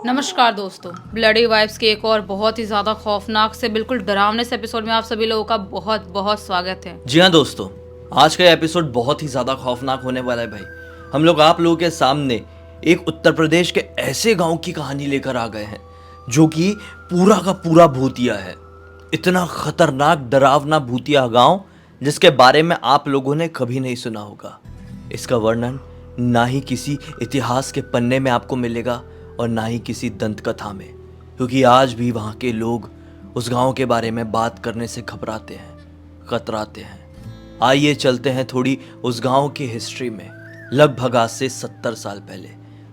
नमस्कार दोस्तों, bloody vibes के एक और बहुत ही ज़्यादा खौफनाक से बिल्कुल डरावने से एपिसोड में आप सभी लोगों का बहुत बहुत स्वागत है। जी हाँ दोस्तों, आज का एपिसोड बहुत ही ज़्यादा खौफनाक होने वाला है भाई। हम लोग आप लोगों के सामने एक उत्तर प्रदेश के ऐसे गांव की कहानी लेकर आ गए हैं जो कि पूरा का पूरा भूतिया है। इतना खतरनाक डरावना भूतिया गांव जिसके बारे में आप लोगों ने कभी नहीं सुना होगा। इसका वर्णन ना ही किसी इतिहास के पन्ने में आपको मिलेगा और ना ही किसी दंत कथा में, क्योंकि आज भी वहाँ के लोग उस गांव के बारे में बात करने से घबराते हैं, कतराते हैं। आइए चलते हैं थोड़ी उस गांव की हिस्ट्री में, लगभग आज से 70 साल पहले,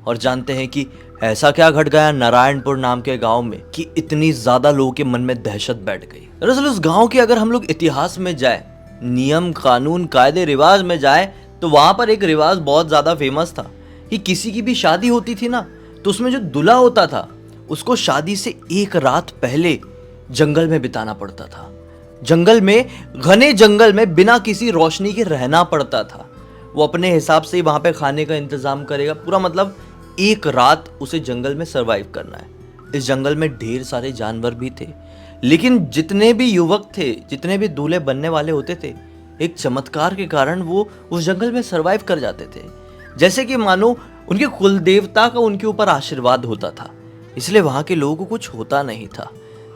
और जानते हैं कि ऐसा क्या घट गया नारायणपुर नाम के गांव में कि इतनी ज्यादा लोगों के मन में दहशत बैठ गई। दरअसल उस गांव के अगर हम लोग इतिहास में जाए, नियम कानून कायदे रिवाज में जाए, तो वहां पर एक रिवाज बहुत ज्यादा फेमस था कि किसी की भी शादी होती थी ना, तो उसमें जो दूल्हा होता था उसको शादी से एक रात पहले जंगल में बिताना पड़ता था। जंगल में, घने जंगल में बिना किसी रोशनी के रहना पड़ता था। वो अपने हिसाब से ही वहां पे खाने का इंतजाम करेगा, पूरा मतलब एक रात उसे जंगल में सरवाइव करना है। इस जंगल में ढेर सारे जानवर भी थे, लेकिन जितने भी युवक थे, जितने भी दूल्हे बनने वाले होते थे, एक चमत्कार के कारण वो उस जंगल में सरवाइव कर जाते थे। जैसे कि मानो उनके कुल देवता का उनके ऊपर आशीर्वाद होता था, इसलिए वहां के लोगों को कुछ होता नहीं था।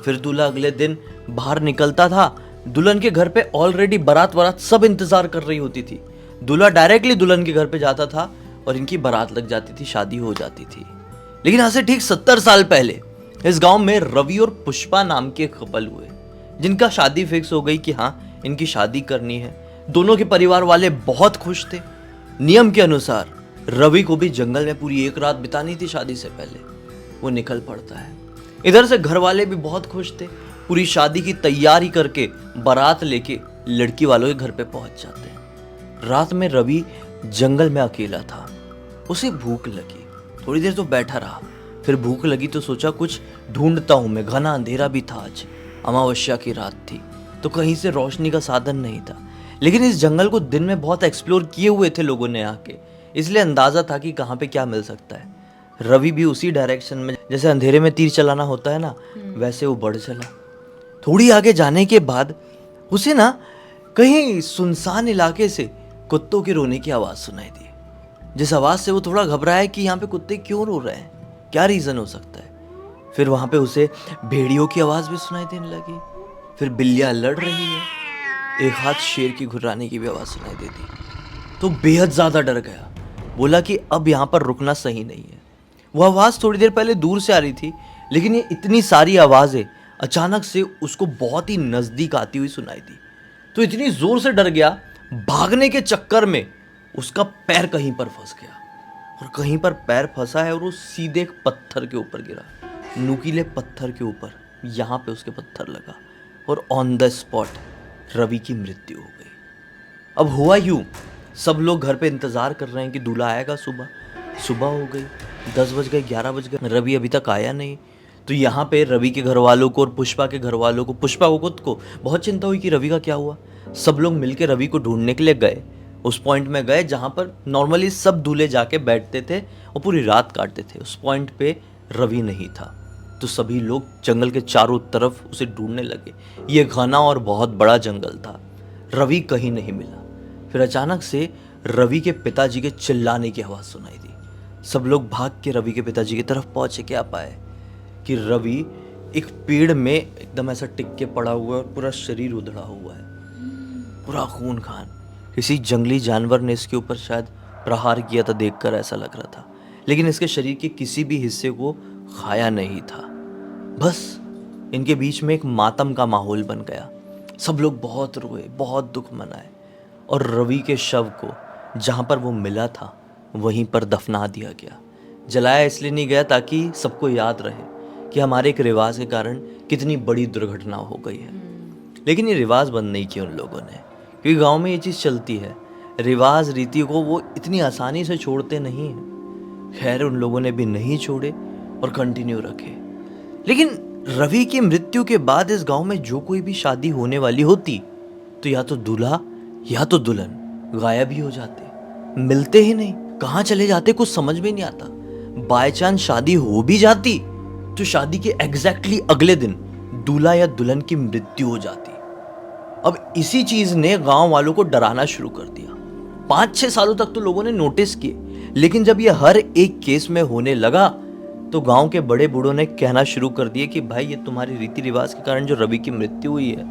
फिर दूल्हा अगले दिन बाहर निकलता था। दुल्हन के घर पे ऑलरेडी बारात वरात सब इंतजार कर रही होती थी। दूल्हा डायरेक्टली दुल्हन के घर पे जाता था और इनकी बारात लग जाती थी, शादी हो जाती थी। लेकिन आज से ठीक 70 साल पहले इस गांव में रवि और पुष्पा नाम के कपल हुए, जिनका शादी फिक्स हो गई कि हाँ, इनकी शादी करनी है। दोनों के परिवार वाले बहुत खुश थे। नियम के अनुसार रवि को भी जंगल में पूरी एक रात बितानी थी शादी से पहले। वो निकल पड़ता है। इधर से घर वाले भी बहुत खुश थे, पूरी शादी की तैयारी करके बारात लेके लड़की वालों के घर पे पहुंच जाते हैं। रात में रवि जंगल में अकेला था। उसे भूख लगी, थोड़ी देर तो बैठा रहा, फिर भूख लगी तो सोचा कुछ ढूंढता हूं मैं। घना अंधेरा भी था, आज अमावस्या की रात थी, तो कहीं से रोशनी का साधन नहीं था। लेकिन इस जंगल को दिन में बहुत एक्सप्लोर किए हुए थे लोगों ने आके, इसलिए अंदाजा था कि कहाँ पे क्या मिल सकता है। रवि भी उसी डायरेक्शन में, जैसे अंधेरे में तीर चलाना होता है ना, वैसे वो बढ़ चला। थोड़ी आगे जाने के बाद उसे ना कहीं सुनसान इलाके से कुत्तों के रोने की आवाज सुनाई दी। जिस आवाज से वो थोड़ा घबराया कि यहाँ पे कुत्ते क्यों रो रहे हैं, क्या रीजन हो सकता है। फिर वहां पे उसे भेड़ियों की आवाज भी सुनाई देने लगी। फिर बिल्लियां लड़ रही है, एक हाथ शेर की घुर्राने की भी आवाज सुनाई देती। तो बेहद ज्यादा डर गया, बोला कि अब यहाँ पर रुकना सही नहीं है। वो आवाज थोड़ी देर पहले दूर से आ रही थी, लेकिन ये इतनी सारी आवाजें अचानक से उसको बहुत ही नजदीक आती हुई सुनाई दी। तो इतनी जोर से डर गया, भागने के चक्कर में उसका पैर कहीं पर फंस गया, और कहीं पर पैर फंसा है और वो सीधे एक पत्थर के ऊपर गिरा, नुकीले पत्थर के ऊपर। यहाँ पे उसके पत्थर लगा और ऑन द स्पॉट रवि की मृत्यु हो गई। अब हुआ यूं, सब लोग घर पे इंतजार कर रहे हैं कि दूल्हा आएगा। सुबह हो गई, 10 बज गए, 11 बज गए, रवि अभी तक आया नहीं। तो यहाँ पे रवि के घर वालों को और पुष्पा के घर वालों को, पुष्पा को खुद को बहुत चिंता हुई कि रवि का क्या हुआ। सब लोग मिलकर रवि को ढूंढने के लिए गए। उस पॉइंट में गए जहाँ पर नॉर्मली सब दूल्हे जाके बैठते थे और पूरी रात काटते थे। उस पॉइंट पे रवि नहीं था, तो सभी लोग जंगल के चारों तरफ उसे ढूंढने लगे। ये घना और बहुत बड़ा जंगल था, रवि कहीं नहीं मिला। फिर अचानक से रवि के पिताजी के चिल्लाने की आवाज सुनाई दी। सब लोग भाग के रवि के पिताजी की तरफ पहुंचे। क्या पाए कि रवि एक पेड़ में एकदम ऐसा टिक के पड़ा हुआ है और पूरा शरीर उधड़ा हुआ है, पूरा खून खान। किसी जंगली जानवर ने इसके ऊपर शायद प्रहार किया था, देखकर ऐसा लग रहा था, लेकिन इसके शरीर के किसी भी हिस्से को खाया नहीं था। बस इनके बीच में एक मातम का माहौल बन गया। सब लोग बहुत रोए, बहुत दुख मनाए, और रवि के शव को जहाँ पर वो मिला था वहीं पर दफना दिया गया। जलाया इसलिए नहीं गया ताकि सबको याद रहे कि हमारे एक रिवाज के कारण कितनी बड़ी दुर्घटना हो गई है। लेकिन ये रिवाज बंद नहीं किया उन लोगों ने, क्योंकि गांव में ये चीज़ चलती है, रिवाज रीति को वो इतनी आसानी से छोड़ते नहीं हैं। खैर उन लोगों ने भी नहीं छोड़े और कंटिन्यू रखे। लेकिन रवि की मृत्यु के बाद इस गांव में जो कोई भी शादी होने वाली होती, तो या तो दूल्हा या तो दुल्हन गायब ही हो जाते, मिलते ही नहीं, कहाँ चले जाते कुछ समझ में नहीं आता। बाय चांस शादी हो भी जाती तो शादी के एग्जैक्टली अगले दिन दूल्हा या दुल्हन की मृत्यु हो जाती। अब इसी चीज ने गांव वालों को डराना शुरू कर दिया। 5-6 सालों तक तो लोगों ने नोटिस किए, लेकिन जब यह हर एक केस में होने लगा तो गांव के बड़े बूढ़ों ने कहना शुरू कर दिया कि भाई ये तुम्हारी रीति रिवाज के कारण जो रवि की मृत्यु हुई है,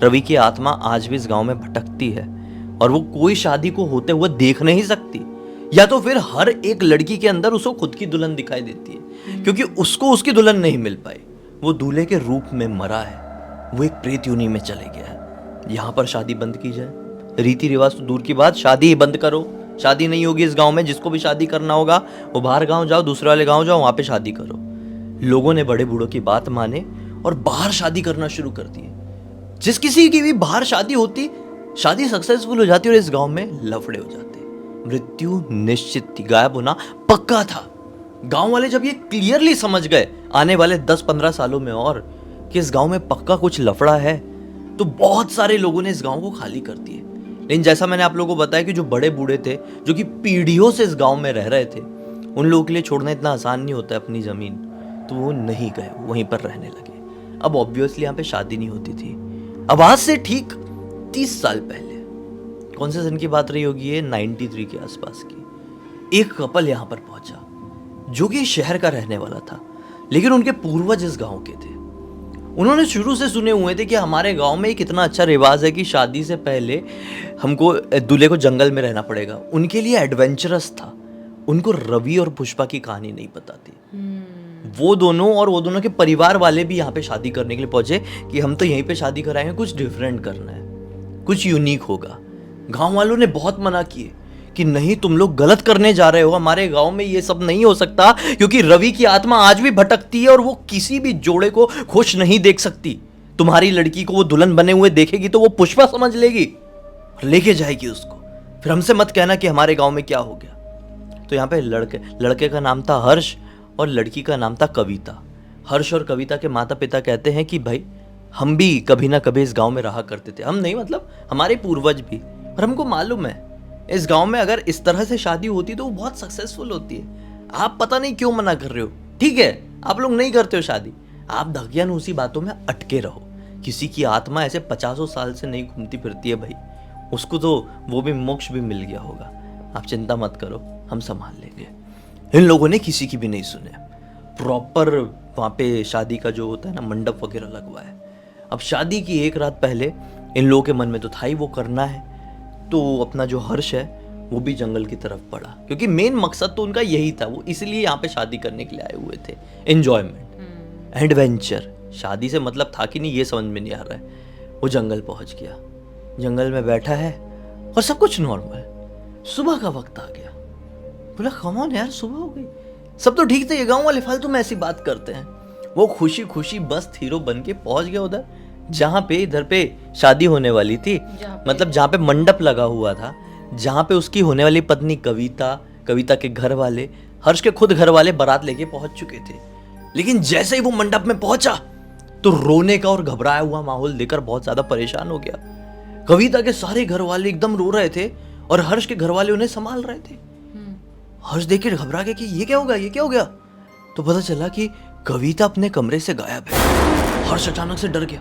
रवि की आत्मा आज भी इस गांव में भटकती है और वो कोई शादी को होते हुए देख नहीं सकती, या तो फिर हर एक लड़की के अंदर उसको खुद की दुल्हन दिखाई देती है, क्योंकि उसको उसकी दुल्हन नहीं मिल पाई, वो दूल्हे के रूप में मरा है, वो एक प्रेत योनि में चले गया है। यहाँ पर शादी बंद की जाए, रीति रिवाज तो दूर की बात, शादी ही बंद करो। शादी नहीं होगी इस गांव में, जिसको भी शादी करना होगा वो बाहर गांव जाओ, दूसरे वाले गांव जाओ, वहां पे शादी करो। लोगों ने बड़े बूढ़ों की बात माने और बाहर शादी करना शुरू कर दिए। जिस किसी की भी बाहर शादी होती, शादी सक्सेसफुल हो जाती और इस गांव में लफड़े हो जाते। मृत्यु निश्चित थी, गायब होना पक्का था। गांव वाले जब ये क्लियरली समझ गए आने वाले 10-15 सालों में और कि इस गांव में पक्का कुछ लफड़ा है, तो बहुत सारे लोगों ने इस गांव को खाली कर दिए। लेकिन जैसा मैंने आप लोगों को बताया कि जो बड़े बूढ़े थे, जो कि पीढ़ियों से इस गांव में रह रहे थे, उन लोगों के लिए छोड़ना इतना आसान नहीं होता अपनी जमीन, तो वो नहीं गए, वहीं पर रहने लगे। अब ऑब्वियसली यहाँ पे शादी नहीं होती थी। अब आज से ठीक 30 साल पहले, कौन से सन की बात रही होगी ये, 93 के आसपास की, एक कपल यहाँ पर पहुंचा जो कि शहर का रहने वाला था, लेकिन उनके पूर्वज इस गांव के थे। उन्होंने शुरू से सुने हुए थे कि हमारे गांव में एक इतना अच्छा रिवाज है कि शादी से पहले हमको दूल्हे को जंगल में रहना पड़ेगा। उनके लिए एडवेंचरस था। उनको रवि और पुष्पा की कहानी नहीं पता थी। वो दोनों के परिवार वाले भी यहाँ पे शादी करने के लिए पहुंचे कि हम तो यहीं पे शादी कराएंगे, कुछ डिफरेंट करना है, कुछ यूनिक होगा। गांव वालों ने बहुत मना किए कि नहीं, तुम लोग गलत करने जा रहे हो, हमारे गांव में ये सब नहीं हो सकता, क्योंकि रवि की आत्मा आज भी भटकती है और वो किसी भी जोड़े को खुश नहीं देख सकती। तुम्हारी लड़की को वो दुल्हन बने हुए देखेगी तो वो पुष्पा समझ लेगी और लेके जाएगी उसको। फिर हमसे मत कहना कि हमारे गांव में क्या हो गया। तो यहाँ पे लड़के का नाम था हर्ष और लड़की का नाम था कविता। हर्ष और कविता के माता पिता कहते हैं कि भाई हम भी कभी ना कभी इस गांव में रहा करते थे। हम नहीं, मतलब हमारे पूर्वज भी, और हमको मालूम है इस गांव में अगर इस तरह से शादी होती तो वो बहुत सक्सेसफुल होती है। आप पता नहीं क्यों मना कर रहे हो। ठीक है, आप लोग नहीं करते हो शादी, आप दगियान उसी बातों में अटके रहो। किसी की आत्मा ऐसे 50 साल से नहीं घूमती फिरती है भाई, उसको तो वो भी मोक्ष भी मिल गया होगा। आप चिंता मत करो, हम संभाल लेंगे। इन लोगों ने किसी की भी नहीं सुने। प्रॉपर वहाँ पे शादी का जो होता है ना, मंडप वगैरह लगवाया। अब शादी की एक रात पहले इन लोगों के मन में तो था ही वो करना है, तो अपना जो हर्ष है वो भी जंगल की तरफ पड़ा, क्योंकि मेन मकसद तो उनका यही था। वो इसलिए यहाँ पे शादी करने के लिए आए हुए थे, एंजॉयमेंट, एडवेंचर। शादी से मतलब था कि नहीं ये समझ में नहीं आ रहा है। वो जंगल पहुंच गया, जंगल में बैठा है और सब कुछ नॉर्मल। सुबह का वक्त आ गया, बोला कम ऑन यार, सुबह हो गई, सब तो ठीक थे, ये गाँव वाले फालतू में ऐसी बात करते हैं। वो खुशी खुशी बस हीरो बन के पहुंच गया उधर जहाँ पे इधर पे शादी होने वाली थी, मतलब जहाँ पे मंडप लगा हुआ था, जहाँ पे उसकी होने वाली पत्नी कविता के घर वाले, हर्ष के खुद घर वाले बारात लेके पहुंच चुके थे। लेकिन जैसे ही वो मंडप में पहुंचा तो रोने का और घबराया हुआ माहौल देखकर बहुत ज्यादा परेशान हो गया। कविता के सारे घर वाले एकदम रो रहे थे और हर्ष के घर वाले उन्हें संभाल रहे थे। हर्ष देख के घबरा गया कि ये क्या हो गया। तो पता चला कि कविता अपने कमरे से गायब है। हर्ष अचानक से डर गया,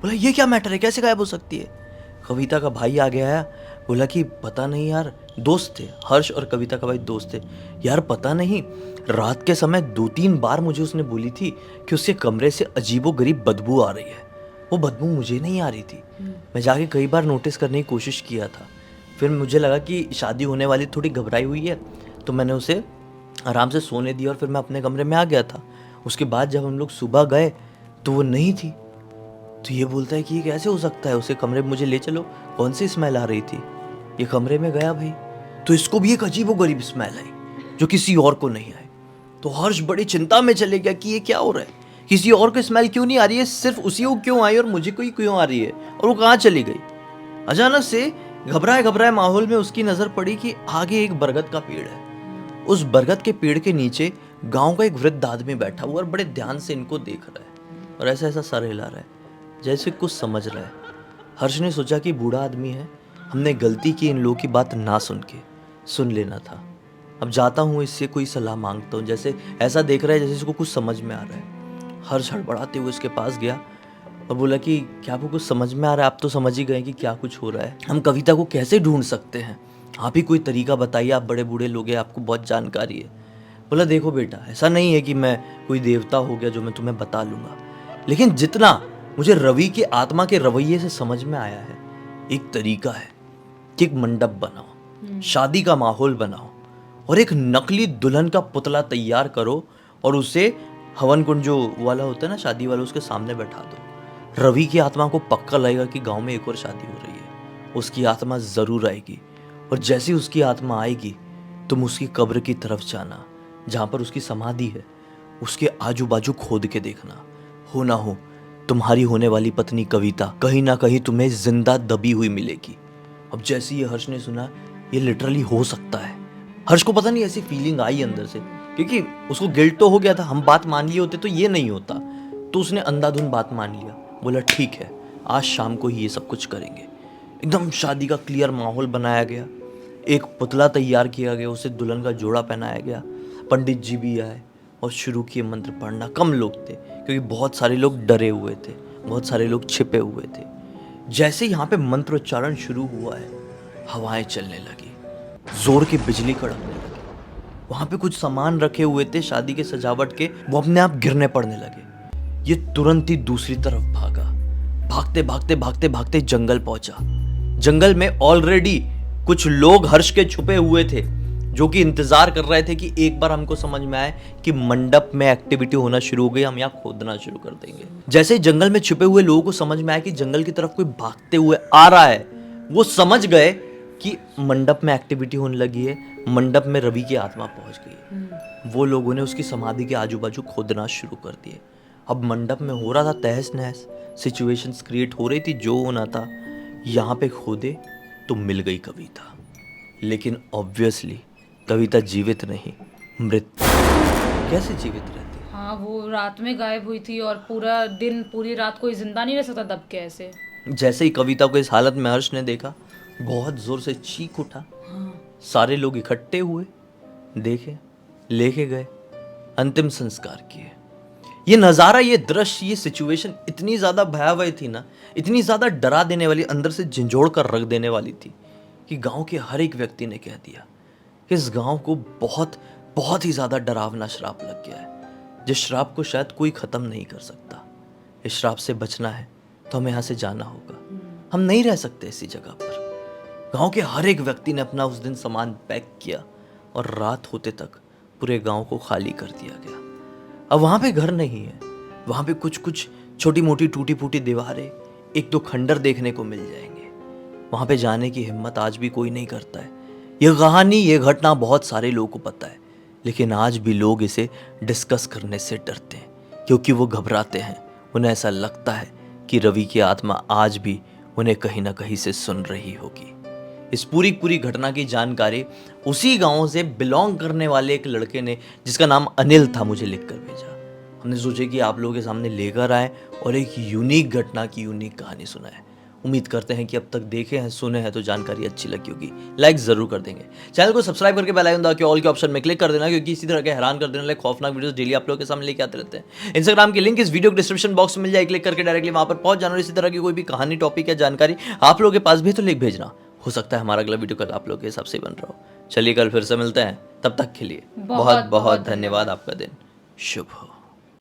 बोला ये क्या मैटर है, कैसे गायब हो सकती है। कविता का भाई आ गया है, बोला कि पता नहीं यार, दोस्त थे, हर्ष और कविता का भाई दोस्त थे यार, पता नहीं रात के समय 2-3 बार मुझे उसने बोली थी कि उसके कमरे से अजीबोगरीब बदबू आ रही है। वो बदबू मुझे नहीं आ रही थी, मैं जाके कई बार नोटिस करने की कोशिश किया था। फिर मुझे लगा कि शादी होने वाली थोड़ी घबराई हुई है, तो मैंने उसे आराम से सोने दिया और फिर मैं अपने कमरे में आ गया था। उसके बाद जब हम लोग सुबह गए तो वो नहीं थी। तो ये बोलता है कि ये कैसे हो सकता है, उसके कमरे में मुझे ले चलो, कौन सी स्मेल आ रही थी। ये कमरे में गया भाई, तो इसको भी एक अजीबोगरीब स्मेल आई जो किसी और को नहीं आई। तो हर्ष बड़ी चिंता में चले गया कि ये क्या हो रहा है, किसी और को स्मेल क्यों नहीं आ रही है, सिर्फ उसी को क्यों आई और मुझे कोई क्यों आ रही है, और वो कहाँ चली गई। अचानक से घबराए माहौल में उसकी नजर पड़ी कि आगे एक बरगद का पेड़ है। उस बरगद के पेड़ के नीचे गांव का एक वृद्ध आदमी बैठा हुआ और बड़े ध्यान से इनको देख रहा है और ऐसा सर हिला रहा है जैसे कुछ समझ रहा है। हर्ष ने सोचा कि बूढ़ा आदमी है, हमने गलती की इन लोगों की बात ना सुन लेना था। अब जाता हूँ, इससे कोई सलाह मांगता हूँ। जैसे ऐसा देख रहा है जैसे इसको कुछ समझ में आ रहा है। हर्ष हड़बड़ाते हुए उसके पास गया और बोला कि क्या आपको कुछ समझ में आ रहा है? आप तो समझ ही गए कि क्या कुछ हो रहा है। हम कविता को कैसे ढूंढ सकते हैं? आप ही कोई तरीका बताइए, आप बड़े बूढ़े लोग हैं, आपको बहुत जानकारी है। बोला देखो बेटा, ऐसा नहीं है कि मैं कोई देवता हो गया जो मैं तुम्हें बता लूँगा, लेकिन जितना मुझे रवि के आत्मा के रवैये से समझ में आया है, एक तरीका है कि एक मंडप बनाओ, शादी का माहौल बनाओ और एक नकली दुल्हन का पुतला तैयार करो और उसे हवन कुंड जो वाला होता है ना, शादी वाला, उसके सामने बैठा दो। रवि की आत्मा को पक्का लगेगा कि गांव में एक और शादी हो रही है। उसकी आत्मा ज़रूर आएगी और जैसे ही उसकी आत्मा आएगी तुम उसकी कब्र की तरफ जाना, जहाँ पर उसकी समाधि है, उसके आजू बाजू खोद के देखना। हो ना हो तुम्हारी होने वाली पत्नी कविता कहीं ना कहीं तुम्हें जिंदा दबी हुई मिलेगी। अब जैसे ये हर्ष ने सुना, ये लिटरली हो सकता है। हर्ष को पता नहीं ऐसी फीलिंग आई अंदर से, क्योंकि उसको गिल्ट तो हो गया था, हम बात मान लिए होते तो ये नहीं होता। तो उसने अंधाधुन बात मान लिया, बोला ठीक है आज शाम को ही ये सब कुछ करेंगे। एकदम शादी का क्लियर माहौल बनाया गया, एक पुतला तैयार किया गया, उसे दुल्हन का जोड़ा पहनाया गया, पंडित जी भी आए और शुरू किए मंत्र पढ़ना। कम लोग थे क्योंकि बहुत सारे लोग डरे हुए थे, बहुत सारे लोग छिपे हुए थे। जैसे यहाँ पे मंत्रोच्चारण शुरू हुआ है, हवाएं चलने लगी, जोर की बिजली कड़कने लगी। वहां पे कुछ सामान रखे हुए थे शादी के सजावट के, वो अपने आप गिरने पड़ने लगे। ये तुरंत ही दूसरी तरफ भागा, भागते भागते भागते भागते जंगल पहुंचा। जंगल में ऑलरेडी कुछ लोग हर्ष के छुपे हुए थे, जो कि इंतजार कर रहे थे कि एक बार हमको समझ में आए कि मंडप में एक्टिविटी होना शुरू हो गई, हम यहाँ खोदना शुरू कर देंगे। जैसे ही जंगल में छुपे हुए लोगों को समझ में आया कि जंगल की तरफ कोई भागते हुए आ रहा है, वो समझ गए कि मंडप में एक्टिविटी होने लगी है, मंडप में रवि की आत्मा पहुंच गई है। वो लोगों ने उसकी समाधि के आजू बाजू खोदना शुरू कर दिए। अब मंडप में हो रहा था तहस नहस, सिचुएशंस क्रिएट हो रही थी, जो होना था। यहाँ पे खोदे तो मिल गई कविता, लेकिन ऑब्वियसली कविता जीवित नहीं, मृत। कैसे जीवित रहती? हाँ, वो रात में गायब हुई थी और पूरा दिन पूरी रात कोई जिंदा नहीं रह सकता दब के ऐसे। जैसे ही कविता को इस हालत में हर्ष ने देखा, बहुत जोर से चीख उठा। सारे लोग इकट्ठे हुए, देखे, लेके गए, अंतिम संस्कार किए। ये नज़ारा, ये दृश्य, ये सिचुएशन इतनी ज़्यादा भयावह थी ना, इतनी ज़्यादा डरा देने वाली, अंदर से झंझोड़ कर रख देने वाली थी कि गांव के हर एक व्यक्ति ने कह दिया कि इस गांव को बहुत बहुत ही ज़्यादा डरावना श्राप लग गया है, जिस श्राप को शायद कोई ख़त्म नहीं कर सकता। इस श्राप से बचना है तो हमें यहाँ से जाना होगा, हम नहीं रह सकते इसी जगह पर। गांव के हर एक व्यक्ति ने अपना उस दिन सामान पैक किया और रात होते तक पूरे गांव को खाली कर दिया गया। अब वहाँ पे घर नहीं है, वहाँ पे कुछ कुछ छोटी मोटी टूटी फूटी दीवारें, एक दो खंडर देखने को मिल जाएंगे। वहाँ पे जाने की हिम्मत आज भी कोई नहीं करता है। यह कहानी, ये घटना बहुत सारे लोगों को पता है, लेकिन आज भी लोग इसे डिस्कस करने से डरते हैं, क्योंकि वो घबराते हैं। उन्हें ऐसा लगता है कि रवि की आत्मा आज भी उन्हें कहीं ना कहीं से सुन रही होगी। इस पूरी घटना की जानकारी उसी गांव से बिलोंग करने वाले एक लड़के ने, जिसका नाम अनिल था, मुझे लिखकर भेजा। हमने सोचा कि आप लोगों के सामने लेकर आए और एक यूनिक घटना की यूनिक कहानी सुनाए। उम्मीद करते हैं कि अब तक देखे हैं, सुने हैं तो जानकारी अच्छी लगी होगी। लाइक जरूर कर देंगे, चैनल को सब्सक्राइब करके बेल आइकन दबा के ऑल के ऑप्शन में क्लिक कर देना, क्योंकि इसी तरह के हैरान कर देने वाले खौफनाक वीडियोस डेली आप लोगों के सामने लेके आते रहते हैं। इंस्टाग्राम की लिंक इस वीडियो के डिस्क्रिप्शन बॉक्स में मिल जाए, क्लिक करके डायरेक्टली वहां पर पहुंच जाना। और इसी तरह की कोई भी कहानी, टॉपिक या जानकारी आप लोगों के पास भी तो लिख भेजना। हो सकता है हमारा अगला वीडियो कल आप लोगों के हिसाब से बन रहा हो। चलिए कल फिर से मिलते हैं, तब तक के लिए बहुत बहुत धन्यवाद। आपका दिन शुभ हो।